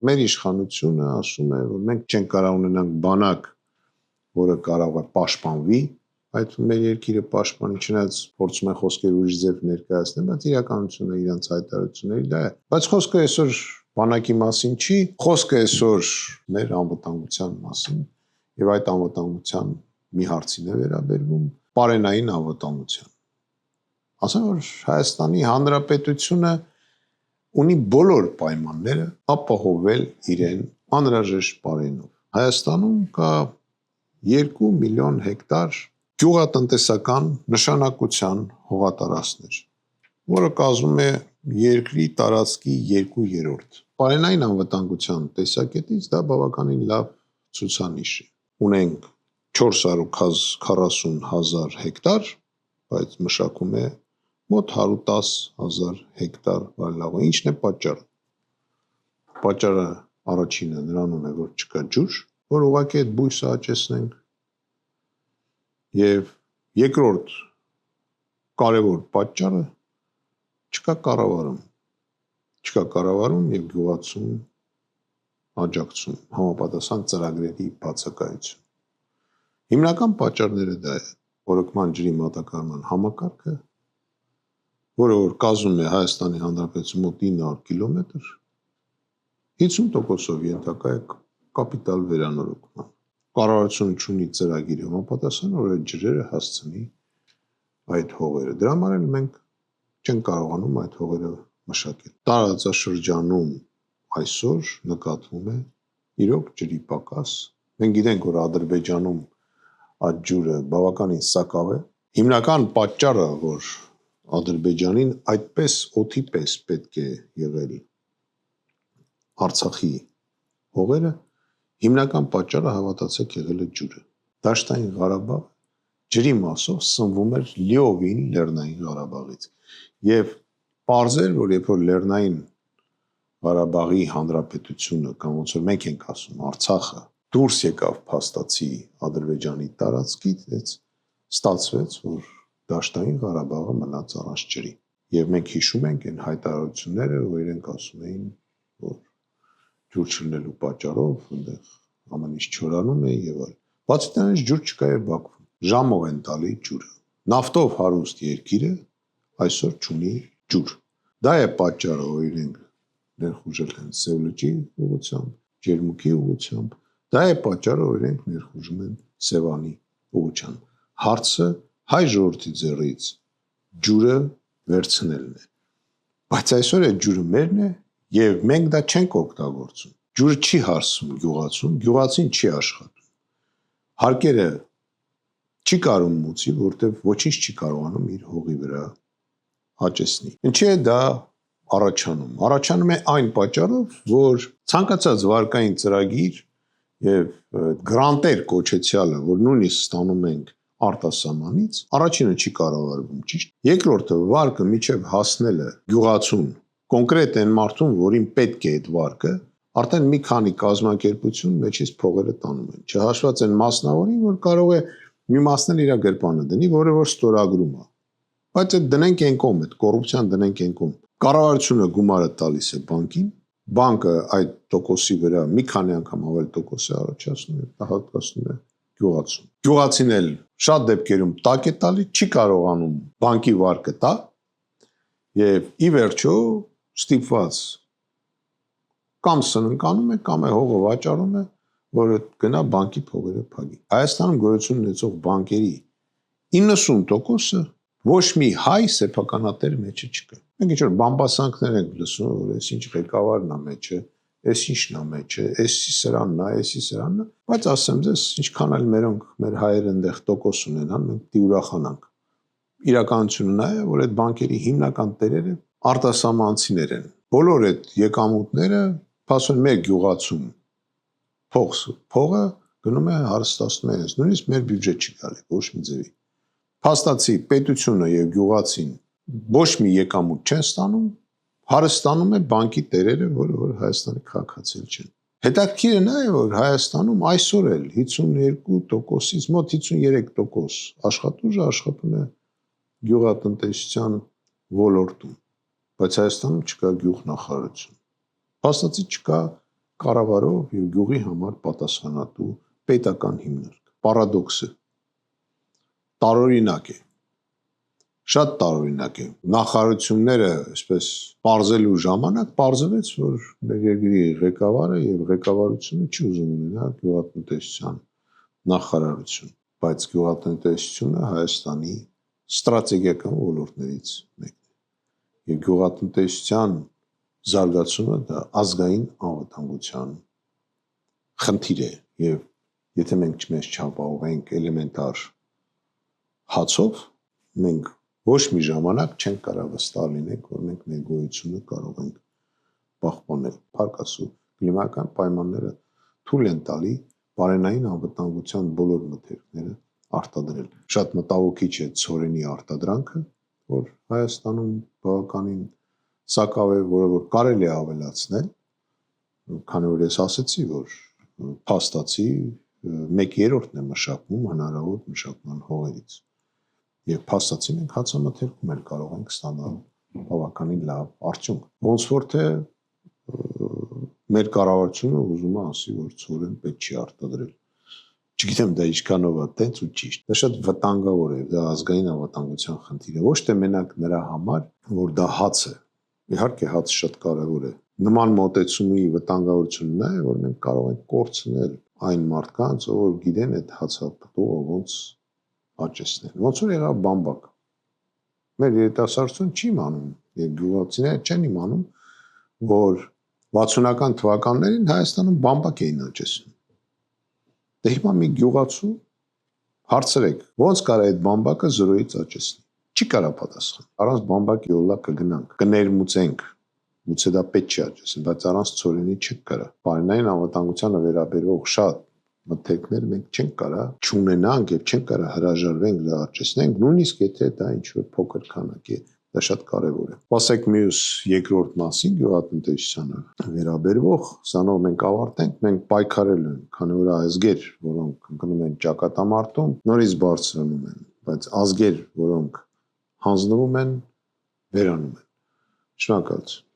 Մեր իշխանությունը ասում է, որ մենք չենք կարող ունենանք բանակ, որը կարող է պաշտպանվի, այդ մեր երկիրը պաշտպանի, չնայած փորձում են խոսքեր ուրիշ ձև ներկայացնել, բայց իրականությունը իրենց հայտարարությունների դա է։ Բայց խոսքը այսօր բանակի մասին չի, խոսքը այսօր մեր անվտանգության մասին եւ այդ անվտանգության մի հարցին է վերաբերվում պարենային անվտանգության։ Ասեմ, որ Հայաստանի Հանրապետությունը ունի բոլոր պայմանները ապահովել իրեն անհրաժեշտ պարենով։ Հայաստանում կա 2 միլիոն հեկտար գյուղատնտեսական նշանակության հողատարածքներ, որը կազմում է երկրի տարածքի 2/3։ Պարենային անվտանգության տեսակետից դա բավականին լավ ցուցանիշ է։ Ունենք 440,000 հեկտար, բայց մշակում է մոտ 110,000 հեկտար վարելավը։ Ինչն է պատճառը։ Պատճառը առաջինը նրանում է, որ չկա ջուր, որ ուղղակի այդ բույսը աճեցնենք, եւ երկրորդ կարևոր պատճառը չկա կառավարում։ Չկա կառավարում եւ գյուղացում աջակցում, համապատասխան ծրագրերի բացակայություն։ Հիմնական պատճառները դա է, ռոռոկման ջրի մատակարարման համակարգը, որը որ կազմում է Հայաստանի Հանրապետության մոտ 900 կիլոմետր, 50%-ով ենթակա է կապիտալ վերանորոգման։ Կառավարությունը ունի ծրագիր համապատասխան, որ այդ ջրերը հասցնի այդ հողերը։ Դրա համար էլ մենք չենք կարողանում այդ հողերը մշակել։ Տարածաշրջանում այսօր նկատվում է իրոք ջրի պակաս։ Մենք գիտենք, որ Ադրբեջանում այդ ջուրը բավականին սակավ է։ Հիմնական պատճառը, որ Ադրբեջանին այդպես օդի պես պետք է եղել Արցախի հողերը, հիմնական պատճառը հավատացեք եղել է ջուրը։ Դաշտային Ղարաբաղ ջրի մասով սնվում էր լիովին Լեռնային Ղարաբաղից։ Եվ պարզ էր, որ երբ որ Լեռնային Ղարաբաղի Հանրապետությունը կամ ոնց որ մենք ենք ասում Արցախը դուրս եկավ փաստացի Ադրբեջանի տարածքից, այդ ստացվեց, որ Դաշտային Ղարաբաղը մնաց առանց ջրի։ Եվ մենք հիշում ենք այն հայտարարությունները, որ իրենք ասում էին, որ ջուր չլինելու պատճառով այնտեղ ամեն ինչ չորանում է եւ այլ։ Բացի դրանից ջուր չկա եւ Բաքվում։ Ժամով են տալի ջուրը։ Նավթով հարուստ երկիրը այսօր չունի ջուր։ Դա է պատճառը, որ իրենք ներխուժել են Սև լճի ուղղությամբ, Ջերմուկի ուղղությամբ։ Դա է պատճառը, որ իրենք ներխուժում են Սևանի ուղղությամբ։ Հարցը հայ ժողովրդի ձեռից ջուրը վերցնելն է։ Բայց այսօր այդ ջուրը մերն է եւ մենք դա չենք օգտագործում։ Ջուրը չի հարսում գյուղացում, գյուղացին չի աշխատում։ Հարկերը չի կարող մուծի, որտեղ ոչինչ չի կարողանում իր հողի վրա աճեցնի։ Ինչի է դա առաջանում։ Առաջանում է այն պատճառով, որ ցանկացած վարկային ծրագիր եւ գրանտեր կոչեցյալը, որ նույնիսկ ստանում ենք արտասահմանից, առաջինը չի կառավարվում, ճիշտ։ Երկրորդը վարկը միջև հասնելը գյուղացուն, կոնկրետ այն մարդուն, որին պետք է այդ վարկը, արդեն մի քանի կազմակերպություն մեջից փողերը տանում են։ Չհաշված այն մասնավորին, որ կարող է մի մասն էլ իր գրպանը դնի, որը որ ստորագրում է։ Բայց այդ դնենք այն կողմ, այդ կոռուպցիան դնենք այն կողմ։ Կառավարությունը գումարը տալիս է բանկին, բանկը այդ տոկոսի վրա մի քանի անգամ ավել տոկոս է առաջացնում եւ հատկացնում է գյուղացուն։ Գյուղացին էլ շատ դեպքերում տակ է տալի, չի կարողանում բանկի վարկը տա եւ ի վերջո ստիպված կամ սնանկանում է, կամ է հողը վաճառում է, որը գնա բանկի փողերը փակի։ Հայաստանում գոյություն ունեցող բանկերի 90%-ը ոչ մի հայ սեփականատեր մեջը չկա։ Մենք ինչ-որ բամբասանքներ ենք լսում, որ այս ինչ ղեկավարն է մեջը, այս ինչն է մեջը, էսի սրանն է, էսի սրանն է, բայց ասեմ ձեզ, ինչքան էլ մերոնք մեր հայերը այնտեղ տոկոս ունենան, մենք դի ուրախանանք։ Իրականությունը նա է, որ այդ բանկերի հիմնական տերերը արտասահմանցիներ են։ Բոլոր այդ եկամուտները, փաստորեն մեր գյուղացում փողը գնում է հարստացնում է, նույնիսկ մեր բյուջե չի գալի ոչ մի ձևի։ Փաստացի պետությունը եւ գյուղացին ոչ մի եկամուտ չեն ստանում, հարստանում է բանկի տերերը, որ Հայաստանի քաղաքացիներ չեն։ Հետաքրքիրը նա է, որ Հայաստանում այսօր էլ 52%-ից մոտ 53% աշխատուժը աշխատում է գյուղատնտեսության ոլորտում, բայց Հայաստանում չկա գյուղնախարարություն։ Փաստացի չկա կառավարող եւ գյուղի համար պատասխանատու պետական հիմնարկ։ Պարադոքսը տարօրինակ է։ Շատ տարօրինակ է։ Նախարարությունները, այսպես բարձելու ժամանակ բարձվեց, որ մեր երկրի ղեկավարը եւ ղեկավարությունը չի ուզում ունենալ գյուղատնտեսության նախարարություն, բայց գյուղատնտեսությունը Հայաստանի ստրատեգիական ոլորտներից մեկն է։ Եվ գյուղատնտեսության զարգացումը դա ազգային անվտանգության խնդիր է եւ եթե մենք մեզ չապահովենք էլեմենտար հացով, մենք ոչ մի ժամանակ չենք կարող վստահ լինենք, որ մենք մեր գոյությունը կարող ենք պահպանել։ Փառք Աստծո, կլիմայական պայմանները թույլ են տալի բարենային անվտանգության բոլոր մթերքները արտադրել։ Շատ մտահոգիչ է ցորենի արտադրանքը, որ Հայաստանում բավականին սակավ է, որը կարելի է ավելացնել, քանի որ ես ասացի, որ փաստացի 1/3-ն է մշակվում հնարավոր մշակման հողերից։ Եվ փաստացի մենք հացամթերքում էլ կարող ենք ստանալ բավականին լավ արդյունք։ Ոնց որ թե մեր կառավարությունը ուզում է ասի, որ ցորեն պետք չի արտադրել։ Չգիտեմ դա ինչքանով է տենց ու ճիշտ։ Դա շատ վտանգավոր է, դա ազգային անվտանգության խնդիր է, ոչ թե մենակ նրա համար, որ դա հաց է։ Իհարկե հացը շատ կարևոր է։ Նման մոտեցումի վտանգավորությունն է, որ մենք կարող ենք կորցնել այն մարդկանց, ով գիտեն այդ հացապտուղը ոնց աճեցնել։ Ոնց որ եղավ բամբակ։ Մեր երիտասարդությունը չի իմանում, եւ գյուղացիները չեն իմանում, որ 60-ական թվականներին Հայաստանում բամբակ էին աճեցնում։ Դե հիմա մի գյուղացու հարցրեք, ոնց կարա այդ բամբակը զրոյից աճեցնել։ Չի կարա պատասխան։ Առանց բամբակի օլա կգնանք, կներմուծենք, գուցե դա պետք չի աճեցնել, բայց առանց ցորենի չենք կարա։ Բարենային անվտանգությանը վերաբերող շատ մթերքներ մենք չենք կարա չունենանք եւ չենք կարա հրաժարվենք դա աճեցնենք, նույնիսկ եթե դա ինչ-որ փոքր քանակ է։ Դա շատ կարևոր է։ Ասեք մյուս երկրորդ մասին գյուղատնտեսությանը վերաբերող, սրանով մենք ավարտենք, մենք պայքարել ենք, քանի որ ազգեր, որոնք ընկնում են ճակատամարտում, նորից բարձրանում են, բայց ազգեր, որոնք հանձնվում են, վերանում են։ Շնորհակալություն։